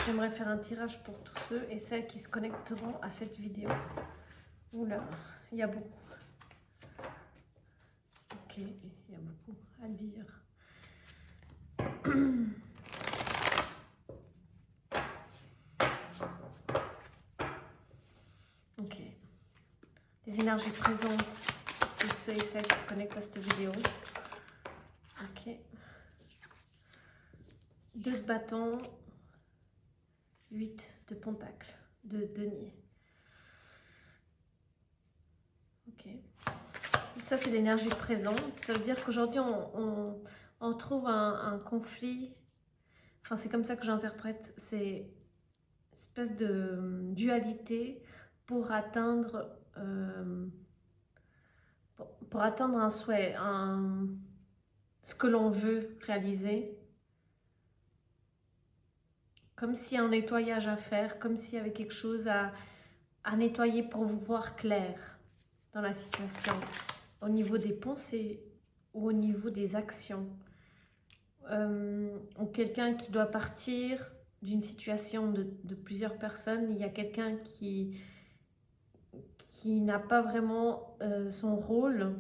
j'aimerais faire un tirage pour tous ceux et celles qui se connecteront à cette vidéo. Oula, il y a beaucoup. Ok, il y a beaucoup à dire. Ok. Les énergies présentes de ceux et celles qui se connectent à cette vidéo. Ok. 2 de bâton, 8 de pentacle, de denier. Ok. Ça, c'est l'énergie présente. Ça veut dire qu'aujourd'hui, on trouve un conflit. Enfin, c'est comme ça que j'interprète. C'est une espèce de dualité pour atteindre, un souhait, ce que l'on veut réaliser. Comme s'il y a un nettoyage à faire, comme s'il y avait quelque chose à nettoyer pour vous voir clair dans la situation, au niveau des pensées ou au niveau des actions. Ou quelqu'un qui doit partir d'une situation de plusieurs personnes, il y a quelqu'un qui n'a pas vraiment son rôle.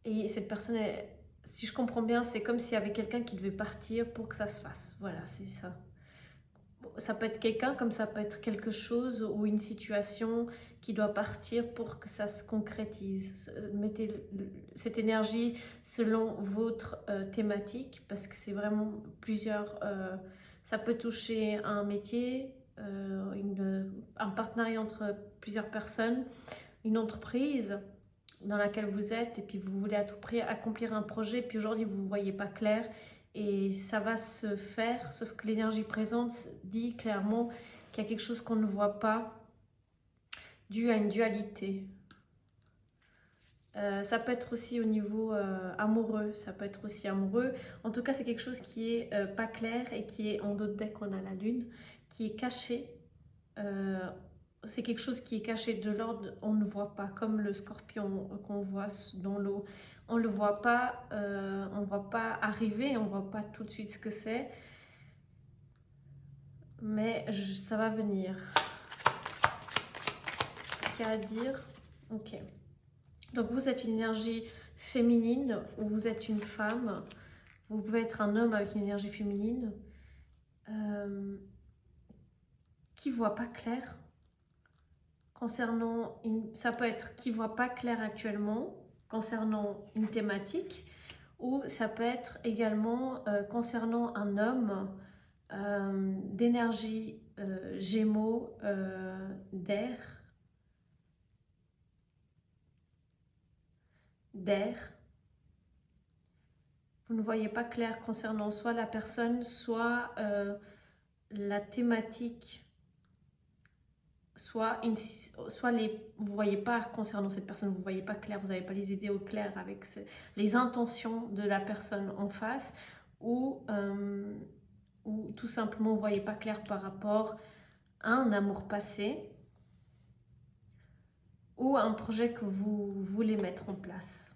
Et cette personne, si je comprends bien, c'est comme s'il y avait quelqu'un qui devait partir pour que ça se fasse. Voilà, c'est ça. Ça peut être quelqu'un comme ça peut être quelque chose ou une situation qui doit partir pour que ça se concrétise. Mettez cette énergie selon votre thématique parce que c'est vraiment plusieurs... ça peut toucher un métier, un partenariat entre plusieurs personnes, une entreprise dans laquelle vous êtes et puis vous voulez à tout prix accomplir un projet puis aujourd'hui vous ne voyez pas clair. Et ça va se faire, sauf que l'énergie présente dit clairement qu'il y a quelque chose qu'on ne voit pas, dû à une dualité. Ça peut être aussi au niveau amoureux, ça peut être aussi amoureux. En tout cas, c'est quelque chose qui est pas clair et qui est en dos de deck, on a la lune, qui est caché. C'est quelque chose qui est caché de l'ordre, on ne voit pas, comme le scorpion qu'on voit dans l'eau. On ne le voit pas, on ne voit pas arriver, on ne voit pas tout de suite ce que c'est. Mais ça va venir. Ce qu'il y a à dire. Ok. Donc vous êtes une énergie féminine ou vous êtes une femme. Vous pouvez être un homme avec une énergie féminine qui ne voit pas clair. Concernant ça peut être qui ne voit pas clair actuellement concernant une thématique ou ça peut être également concernant un homme d'énergie Gémeaux, d'air. Vous ne voyez pas clair concernant soit la personne, soit la thématique, soit vous ne voyez pas concernant cette personne, vous ne voyez pas clair, vous n'avez pas les idées au clair avec les intentions de la personne en face, ou tout simplement vous ne voyez pas clair par rapport à un amour passé, ou un projet que vous voulez mettre en place.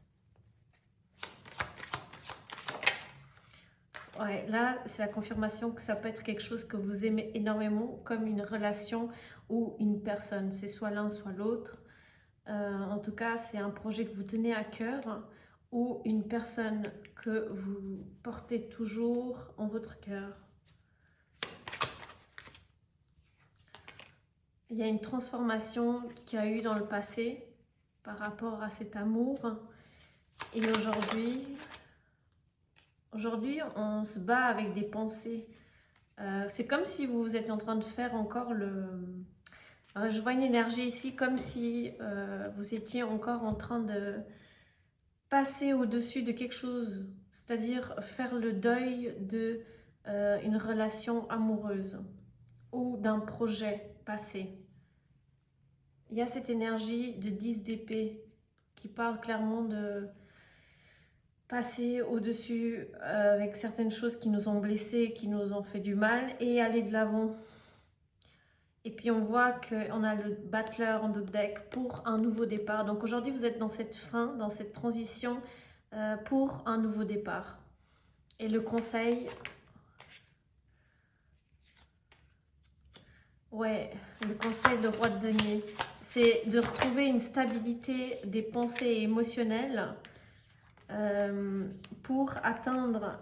Ouais, là, c'est la confirmation que ça peut être quelque chose que vous aimez énormément, comme une relation ou une personne. C'est soit l'un, soit l'autre. En tout cas, c'est un projet que vous tenez à cœur ou une personne que vous portez toujours en votre cœur. Il y a une transformation qu'il y a eu dans le passé par rapport à cet amour. Et aujourd'hui, on se bat avec des pensées. C'est comme si vous êtes en train de faire encore je vois une énergie ici comme si vous étiez encore en train de passer au-dessus de quelque chose. C'est-à-dire faire le deuil d'une relation amoureuse ou d'un projet passé. Il y a cette énergie de 10 d'épée qui parle clairement de passer au-dessus avec certaines choses qui nous ont blessés, qui nous ont fait du mal et aller de l'avant. Et puis on voit qu'on a le battleur en dos de deck pour un nouveau départ. Donc aujourd'hui vous êtes dans cette fin, dans cette transition pour un nouveau départ. Et le conseil, Ouais, le conseil, le roi de denier, c'est de retrouver une stabilité des pensées émotionnelles pour atteindre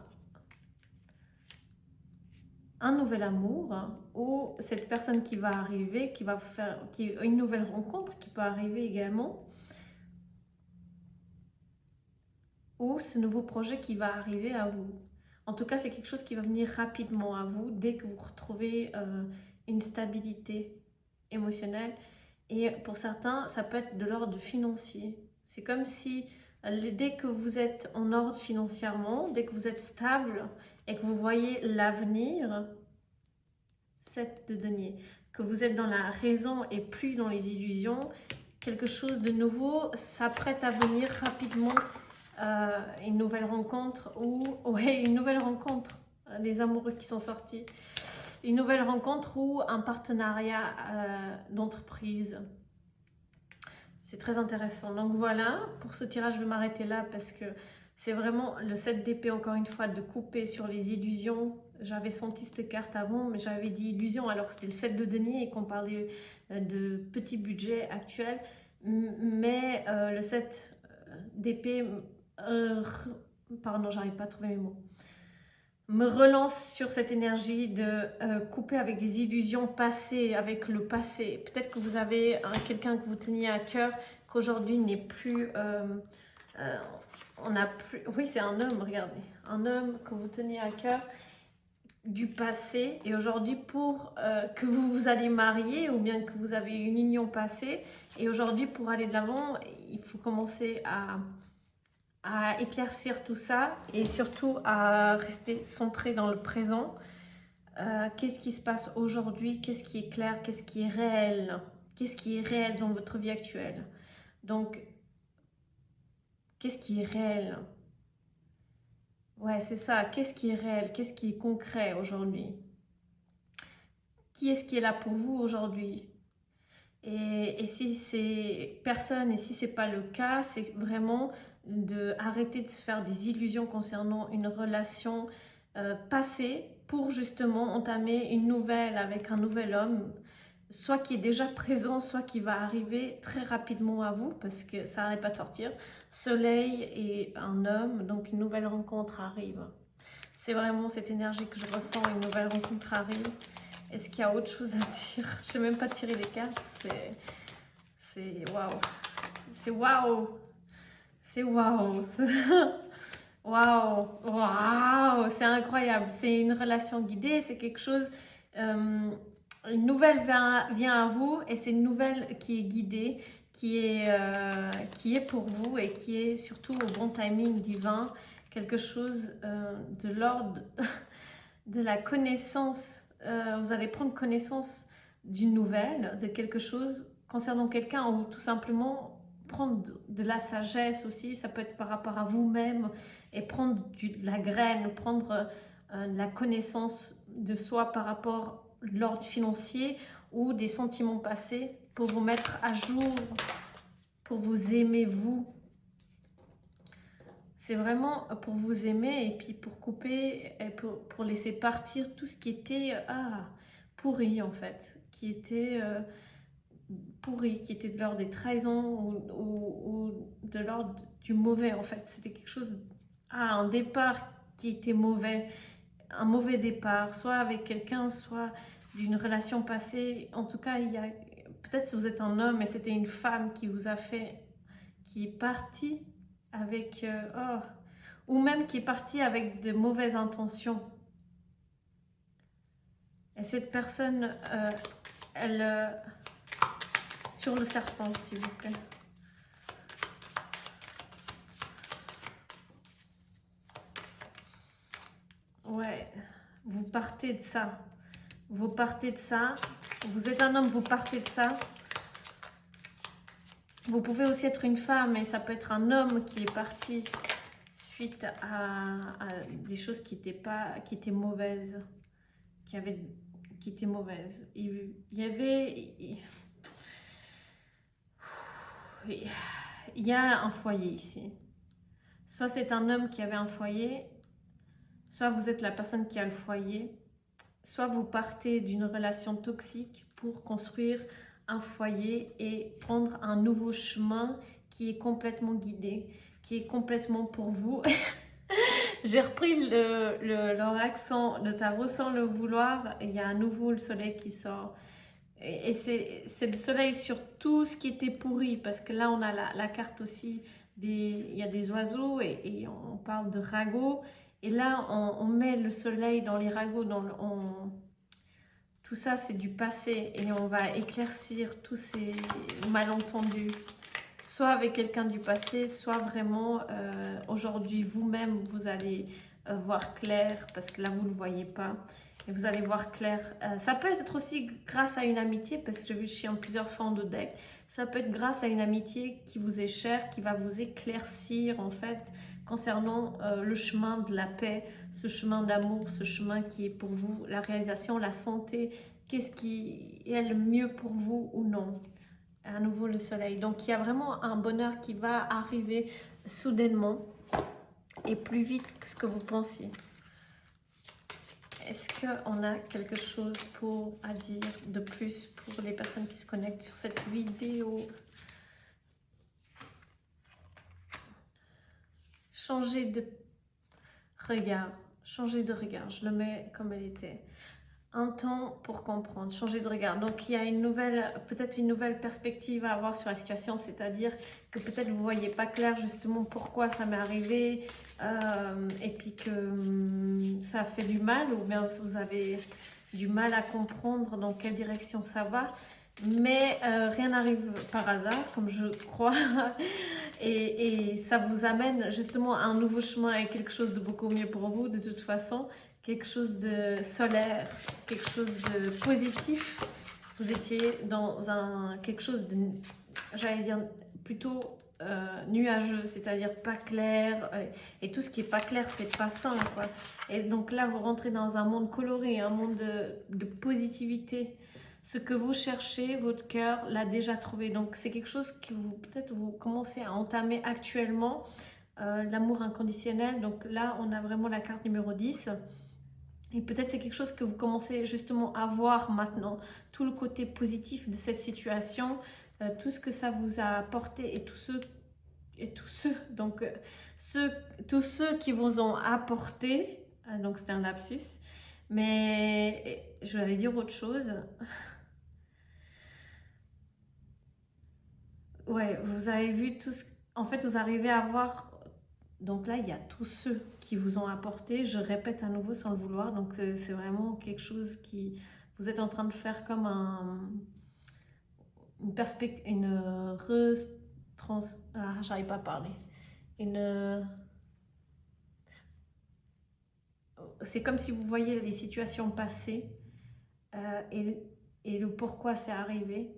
un nouvel amour ou cette personne qui va arriver, qui va faire une nouvelle rencontre qui peut arriver également, ou ce nouveau projet qui va arriver à vous. En tout cas, c'est quelque chose qui va venir rapidement à vous dès que vous retrouvez une stabilité émotionnelle. Et pour certains, ça peut être de l'ordre financier. C'est comme si dès que vous êtes en ordre financièrement, dès que vous êtes stable et que vous voyez l'avenir, 7 de denier, que vous êtes dans la raison et plus dans les illusions, quelque chose de nouveau s'apprête à venir rapidement, une nouvelle rencontre ou ouais, une nouvelle rencontre, les amoureux qui sont sortis, une nouvelle rencontre ou un partenariat d'entreprise. C'est très intéressant. Donc voilà, pour ce tirage, je vais m'arrêter là parce que c'est vraiment le 7 d'épée, encore une fois, de couper sur les illusions. J'avais senti cette carte avant, mais j'avais dit illusion alors que c'était le 7 de denier et qu'on parlait de petits budgets actuels. Mais le 7 d'épée, pardon, j'arrive pas à trouver mes mots, me relance sur cette énergie de couper avec des illusions passées, avec le passé. Peut-être que vous avez quelqu'un que vous teniez à cœur, qu'aujourd'hui n'est plus... on a plus... Oui, c'est un homme, regardez. Un homme que vous teniez à cœur du passé. Et aujourd'hui, pour que vous vous allez marier ou bien que vous avez une union passée. Et aujourd'hui, pour aller de l'avant, il faut commencer à éclaircir tout ça et surtout à rester centré dans le présent. Qu'est-ce qui se passe aujourd'hui? Qu'est-ce qui est clair? Qu'est-ce qui est réel? Qu'est-ce qui est réel dans votre vie actuelle? Donc, qu'est-ce qui est réel? Ouais, c'est ça. Qu'est-ce qui est réel? Qu'est-ce qui est concret aujourd'hui? Qui est-ce qui est là pour vous aujourd'hui? Et si c'est personne, et si c'est pas le cas, c'est vraiment de arrêter de se faire des illusions concernant une relation passée pour justement entamer une nouvelle avec un nouvel homme, soit qui est déjà présent, soit qui va arriver très rapidement à vous, parce que ça n'arrête pas de sortir. Soleil et un homme, donc une nouvelle rencontre arrive. C'est vraiment cette énergie que je ressens, une nouvelle rencontre arrive. Est-ce qu'il y a autre chose à dire? Je ne sais même pas tirer les cartes. C'est waouh. C'est waouh. C'est waouh. Waouh. Waouh. C'est incroyable. C'est une relation guidée. C'est quelque chose... une nouvelle vient à vous et c'est une nouvelle qui est guidée, qui est pour vous et qui est surtout au bon timing divin. Quelque chose de l'ordre de la connaissance. Vous allez prendre connaissance d'une nouvelle, de quelque chose concernant quelqu'un ou tout simplement prendre de la sagesse aussi. Ça peut être par rapport à vous-même et prendre de la graine, prendre de la connaissance de soi par rapport à l'ordre financier ou des sentiments passés pour vous mettre à jour, pour vous aimer vous. C'est vraiment pour vous aimer et puis pour couper et pour laisser partir tout ce qui était pourri en fait, qui était pourri, qui était de l'ordre des trahisons ou de l'ordre du mauvais en fait. C'était quelque chose, un départ qui était mauvais, un mauvais départ, soit avec quelqu'un, soit d'une relation passée. En tout cas, il y a peut-être si vous êtes un homme et c'était une femme qui vous a fait, qui est partie avec ou même qui est parti avec de mauvaises intentions. Et cette personne, elle sur le serpent, s'il vous plaît. Ouais, vous partez de ça. Vous partez de ça. Vous êtes un homme, vous partez de ça. Vous pouvez aussi être une femme et ça peut être un homme qui est parti suite à des choses qui étaient mauvaises, qui étaient mauvaises. Il y a un foyer ici. Soit c'est un homme qui avait un foyer, soit vous êtes la personne qui a le foyer, soit vous partez d'une relation toxique pour construire un foyer et prendre un nouveau chemin qui est complètement guidé, qui est complètement pour vous. J'ai repris leur accent de tarot sans le vouloir. Il y a à nouveau le soleil qui sort. Et c'est le soleil sur tout ce qui était pourri. Parce que là, on a la carte aussi. Il y a des oiseaux et on parle de ragots. Et là, on met le soleil dans les ragots. Tout ça, c'est du passé. Et on va éclaircir tous ces malentendus. Soit avec quelqu'un du passé, soit vraiment aujourd'hui vous-même, vous allez voir clair, parce que là, vous ne le voyez pas. Et vous allez voir clair. Ça peut être aussi grâce à une amitié, parce que j'ai vu le chien plusieurs fois en deck. Ça peut être grâce à une amitié qui vous est chère, qui va vous éclaircir, en fait, concernant le chemin de la paix, ce chemin d'amour, ce chemin qui est pour vous, la réalisation, la santé. Qu'est-ce qui est le mieux pour vous ou non? À nouveau le soleil. Donc il y a vraiment un bonheur qui va arriver soudainement et plus vite que ce que vous pensiez. Est-ce qu'on a quelque chose à dire de plus pour les personnes qui se connectent sur cette vidéo? Changer de regard. Changer de regard. Je le mets comme elle était. Un temps pour comprendre, changer de regard. Donc il y a peut-être une nouvelle perspective à avoir sur la situation, c'est-à-dire que peut-être vous ne voyez pas clair justement pourquoi ça m'est arrivé et puis que ça fait du mal, ou bien vous avez du mal à comprendre dans quelle direction ça va. Mais rien n'arrive par hasard, comme je crois, et ça vous amène justement à un nouveau chemin et quelque chose de beaucoup mieux pour vous de toute façon. Quelque chose de solaire, quelque chose de positif. Vous étiez dans quelque chose de, j'allais dire, plutôt nuageux, c'est-à-dire pas clair. Et tout ce qui est pas clair, c'est pas sain, quoi. Et donc là, vous rentrez dans un monde coloré, un monde de positivité. Ce que vous cherchez, votre cœur l'a déjà trouvé. Donc c'est quelque chose que peut-être vous commencez à entamer actuellement. L'amour inconditionnel. Donc là, on a vraiment la carte numéro 10. Et peut-être c'est quelque chose que vous commencez justement à voir maintenant, tout le côté positif de cette situation, tout ce que ça vous a apporté et tous ceux qui vous ont apporté, donc c'était un lapsus, mais je vais aller dire autre chose. Ouais, vous avez vu tout ce... En fait, vous arrivez à voir... Donc là, il y a tous ceux qui vous ont apporté, je répète à nouveau sans le vouloir, donc c'est vraiment quelque chose qui... Vous êtes en train de faire comme une perspective, j'arrive pas à parler. C'est comme si vous voyez les situations passées et le pourquoi c'est arrivé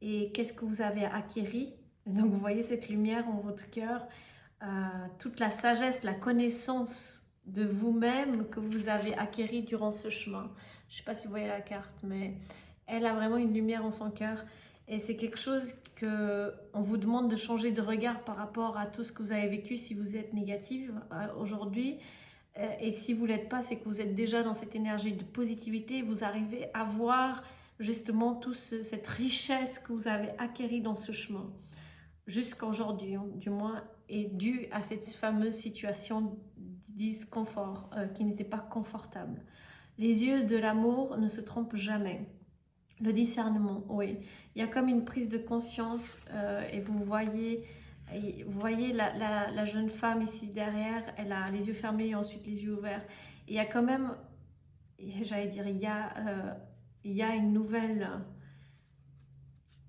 et qu'est-ce que vous avez acquis. Donc vous voyez cette lumière en votre cœur. Toute la sagesse, la connaissance de vous-même que vous avez acquérie durant ce chemin. Je ne sais pas si vous voyez la carte, mais elle a vraiment une lumière en son cœur. Et c'est quelque chose qu'on vous demande de changer de regard par rapport à tout ce que vous avez vécu si vous êtes négative aujourd'hui. Et si vous ne l'êtes pas, c'est que vous êtes déjà dans cette énergie de positivité. Vous arrivez à voir justement toute cette richesse que vous avez acquérie dans ce chemin. Jusqu'à aujourd'hui, du moins, est due à cette fameuse situation de disconfort qui n'était pas confortable. Les yeux de l'amour ne se trompent jamais. Le discernement, oui. Il y a comme une prise de conscience et vous voyez la jeune femme ici derrière, elle a les yeux fermés et ensuite les yeux ouverts. Et il y a quand même, j'allais dire, il y a une nouvelle...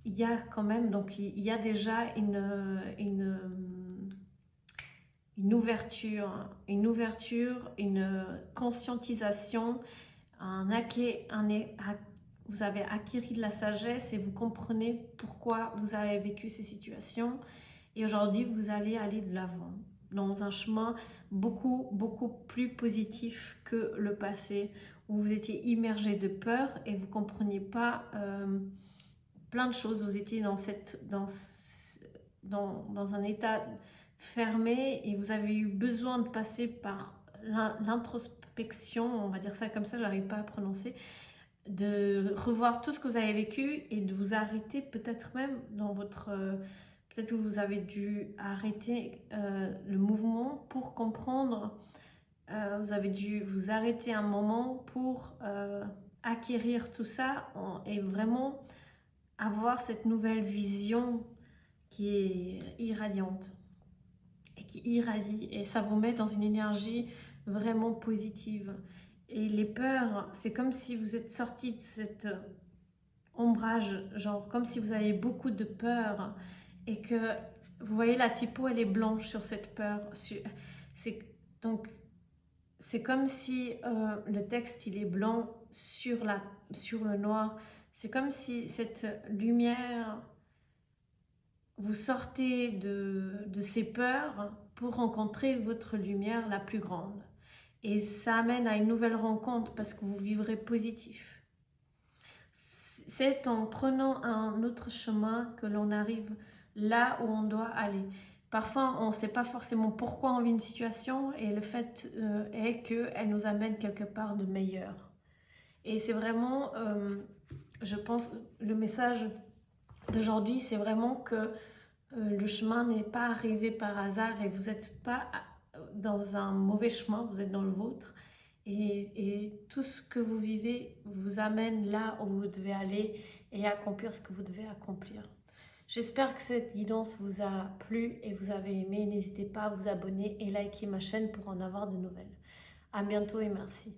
Il y a quand même, donc il y a déjà une ouverture, une conscientisation, vous avez acquis de la sagesse et vous comprenez pourquoi vous avez vécu ces situations. Et aujourd'hui, vous allez aller de l'avant, dans un chemin beaucoup, beaucoup plus positif que le passé, où vous étiez immergé de peur et vous ne compreniez pas... plein de choses, vous étiez dans un état fermé et vous avez eu besoin de passer par l'introspection, on va dire ça comme ça, j'arrive pas à prononcer, de revoir tout ce que vous avez vécu et de vous arrêter peut-être même dans votre... peut-être que vous avez dû arrêter le mouvement pour comprendre. Vous avez dû vous arrêter un moment pour acquérir tout ça et vraiment avoir cette nouvelle vision qui est irradiante et qui irradie. Et ça vous met dans une énergie vraiment positive. Et les peurs, c'est comme si vous êtes sorti de cet ombrage, genre comme si vous avez beaucoup de peur et que vous voyez la typo, elle est blanche sur cette peur. Donc c'est comme si le texte il est blanc sur le noir. C'est comme si cette lumière, vous sortez de ces peurs pour rencontrer votre lumière la plus grande. Et ça amène à une nouvelle rencontre parce que vous vivrez positif. C'est en prenant un autre chemin que l'on arrive là où on doit aller. Parfois, on ne sait pas forcément pourquoi on vit une situation et le fait est qu'elle nous amène quelque part de meilleur. Et c'est vraiment, je pense, le message d'aujourd'hui, c'est vraiment que le chemin n'est pas arrivé par hasard et vous n'êtes pas dans un mauvais chemin, vous êtes dans le vôtre. Et tout ce que vous vivez vous amène là où vous devez aller et accomplir ce que vous devez accomplir. J'espère que cette guidance vous a plu et vous avez aimé. N'hésitez pas à vous abonner et liker ma chaîne pour en avoir de nouvelles. À bientôt et merci.